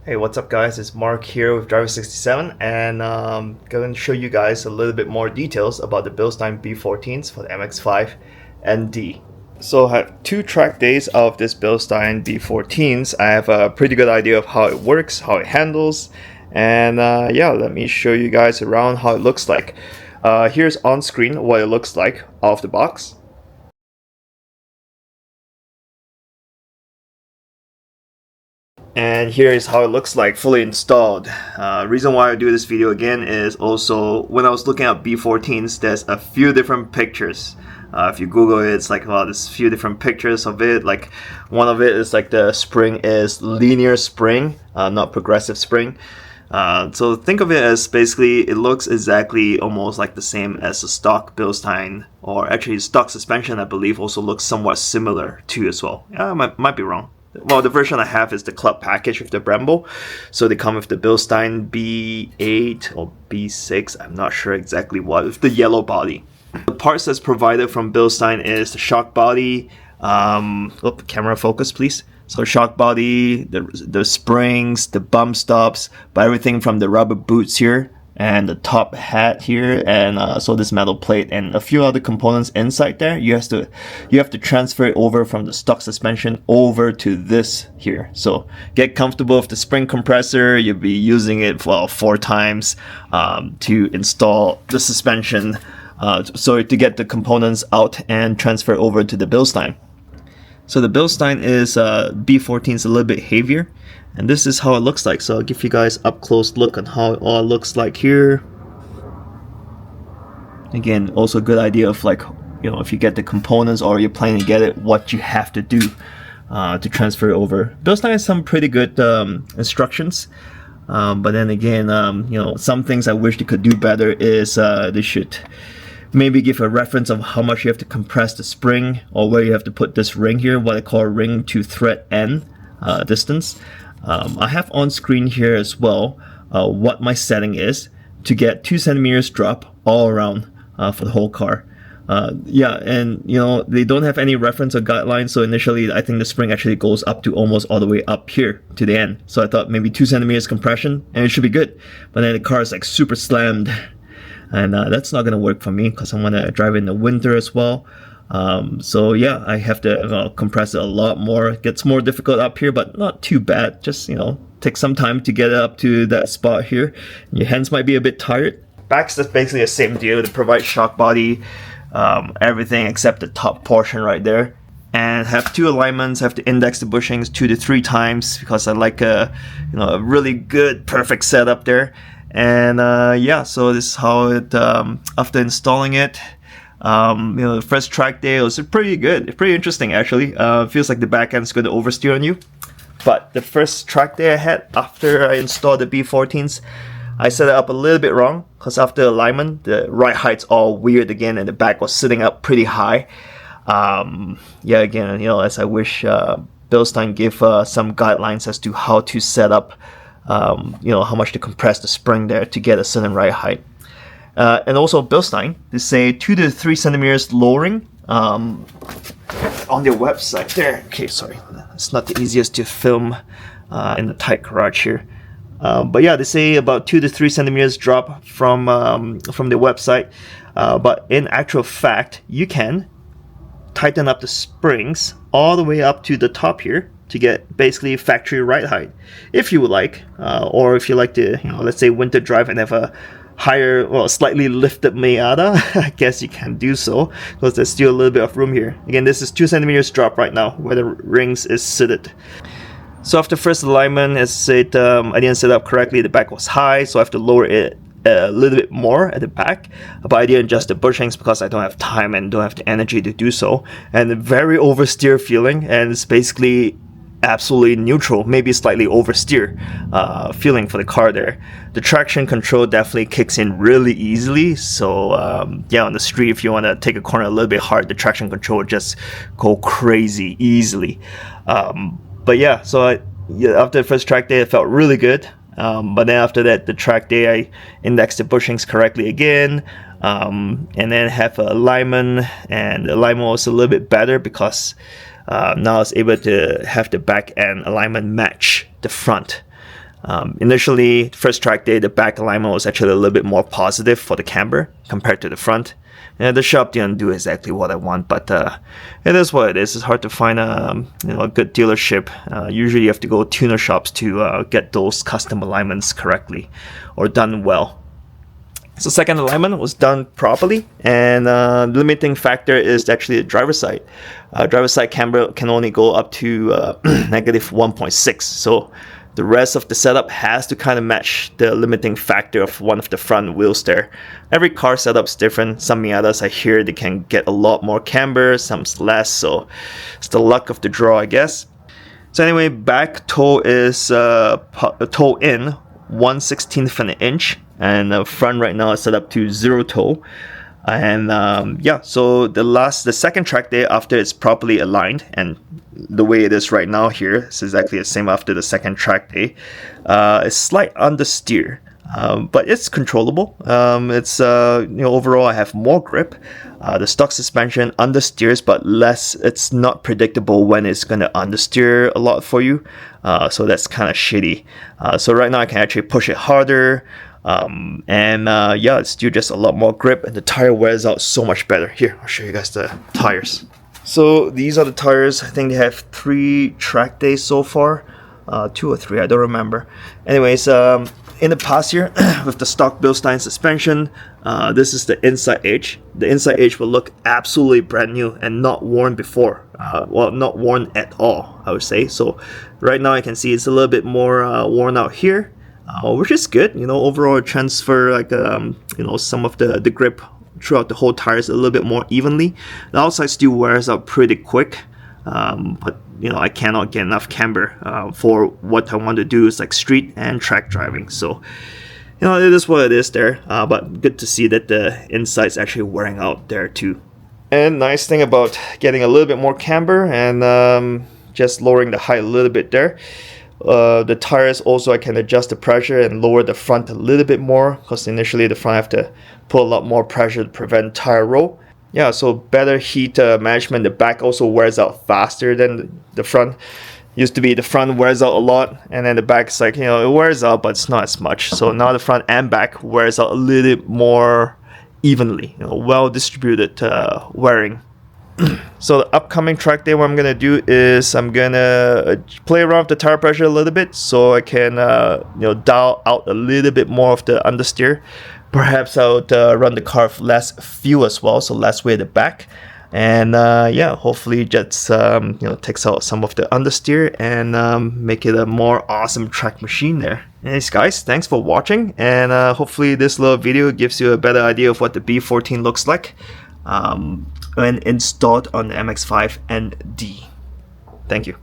Hey, what's up guys? It's Mark here with Driver67 and going to show you guys a little bit more details about the Bilstein B14s for the MX-5 and D. So I have 2 track days of this Bilstein B14s. I have a pretty good idea of how it works, how it handles, and yeah, let me show you guys around how it looks like. Here's on screen what it looks like off the box. And here is how it looks like fully installed. Reason why I do this video again is also when I was looking at B14s, there's a few different pictures. If you Google it, it's like, well, there's a few different pictures of it. Like one of it is like the spring is linear spring, not progressive spring. So think of it as basically it looks exactly almost like the same as a stock Bilstein, or actually stock suspension I believe also looks somewhat similar to as well. I might be wrong. Well, the version I have is the club package with the Brembo. So they come with the Bilstein B8 or B6, I'm not sure exactly what, with the yellow body. The parts that's provided from Bilstein is the shock body, camera focus please. So shock body, the springs, the bump stops, but everything from the rubber boots here, and the top hat here, and so this metal plate and a few other components inside there. You have to transfer it over from the stock suspension over to this here. So get comfortable with the spring compressor. You'll be using it for 4 times to install the suspension, so to get the components out and transfer over to the Bilstein. So the Bilstein is B14 is a little bit heavier, and this is how it looks like. So I'll give you guys up close look on how it all looks like here. Again, also a good idea of, like, you know, if you get the components or you're planning to get it, what you have to do to transfer it over. Bilstein has some pretty good instructions, but then again, you know, some things I wish they could do better is they should maybe give a reference of how much you have to compress the spring, or where you have to put this ring here, what I call ring to thread end distance. I have on screen here as well what my setting is to get 2 centimeters drop all around for the whole car. Yeah, and you know, they don't have any reference or guidelines, so initially I think the spring actually goes up to almost all the way up here to the end. So I thought maybe 2 centimeters compression and it should be good, but then the car is like super slammed. And that's not gonna work for me because I want to drive in the winter as well. So yeah, I have to compress it a lot more. It gets more difficult up here, but not too bad. Just, you know, take some time to get it up to that spot here. Your hands might be a bit tired. Back's just basically the same deal. To provide shock body, everything except the top portion right there. And have 2 alignments. I have to index the bushings 2 to 3 times because I like a really good perfect setup there. And yeah, so this is how it after installing it. The first track day was pretty good, pretty interesting actually. Feels like the back end's going to oversteer on you. But the first track day I had after I installed the B14s, I set it up a little bit wrong because after alignment, the ride height's all weird again, and the back was sitting up pretty high. Yeah, again, as I wish Bilstein gave some guidelines as to how to set up. How much to compress the spring there to get a certain ride height. And also Bilstein, they say 2 to 3 centimeters lowering on their website there. Okay, sorry, it's not the easiest to film in the tight garage here. But yeah, they say about 2 to 3 centimeters drop from the website. But in actual fact, you can tighten up the springs all the way up to the top here to get basically factory ride height, if you would like, or if you like to, let's say winter drive and have a higher, slightly lifted Miata, I guess you can do so because there's still a little bit of room here. Again, this is 2 centimeters drop right now where the rings is seated. So after first alignment, as I said, I didn't set up correctly. The back was high, so I have to lower it a little bit more at the back, but I didn't adjust the bushings because I don't have time and don't have the energy to do so. And a very oversteer feeling, and it's basically absolutely neutral, maybe slightly oversteer feeling for the car there. The traction control definitely kicks in really easily, so yeah, on the street if you want to take a corner a little bit hard, the traction control would just go crazy easily. But yeah, so after the first track day it felt really good, but then after that, the track day, I indexed the bushings correctly again, and then have a alignment, and the alignment was a little bit better because now I was able to have the back end alignment match the front. Initially, first track day, the back alignment was actually a little bit more positive for the camber compared to the front. And the shop didn't do exactly what I want, but it is what it is. It's hard to find a good dealership. Usually you have to go tuner shops to get those custom alignments correctly or done well. So second alignment was done properly, and the limiting factor is actually the driver's side. Driver's side camber can only go up to negative 1.6, so the rest of the setup has to kind of match the limiting factor of one of the front wheels there. Every car setup's different. Some Miatas I hear they can get a lot more camber, some less, so it's the luck of the draw, I guess. So anyway, back toe is toe in 1/16 of an inch, and the front right now is set up to 0 toe. And yeah, so the second track day after it's properly aligned, and the way it is right now here is exactly the same after the second track day. It's slight understeer, but it's controllable. It's overall I have more grip. The stock suspension understeers, but less. It's not predictable when it's gonna understeer a lot for you, so that's kind of shitty. So right now I can actually push it harder. Yeah, it's still just a lot more grip, and the tire wears out so much better. Here, I'll show you guys the tires. So these are the tires. I think they have 3 track days so far, 2 or 3, I don't remember. Anyways, in the past year with the stock Bilstein suspension, this is the inside edge. The inside edge will look absolutely brand new and not worn before. Well, not worn at all, I would say. So right now I can see it's a little bit more worn out here. Which is good, overall transfer like some of the grip throughout the whole tires a little bit more evenly. The outside still wears out pretty quick, but I cannot get enough camber for what I want to do is like street and track driving. So it is what it is there, but good to see that the inside's actually wearing out there too. And nice thing about getting a little bit more camber and just lowering the height a little bit there. The tires also, I can adjust the pressure and lower the front a little bit more, because initially the front I have to put a lot more pressure to prevent tire roll. Yeah, so better heat management. The back also wears out faster than the front. Used to be the front wears out a lot, and then the back's like, it wears out, but it's not as much. So now the front and back wears out a little bit more evenly, well distributed wearing. So the upcoming track day, what I'm gonna do is I'm gonna play around with the tire pressure a little bit, so I can dial out a little bit more of the understeer. Perhaps I would run the car with less fuel as well, so less weight at the back, and yeah, hopefully just takes out some of the understeer and make it a more awesome track machine there. Anyways guys, thanks for watching, and hopefully this little video gives you a better idea of what the B14 looks like when installed on the MX-5 and D. Thank you.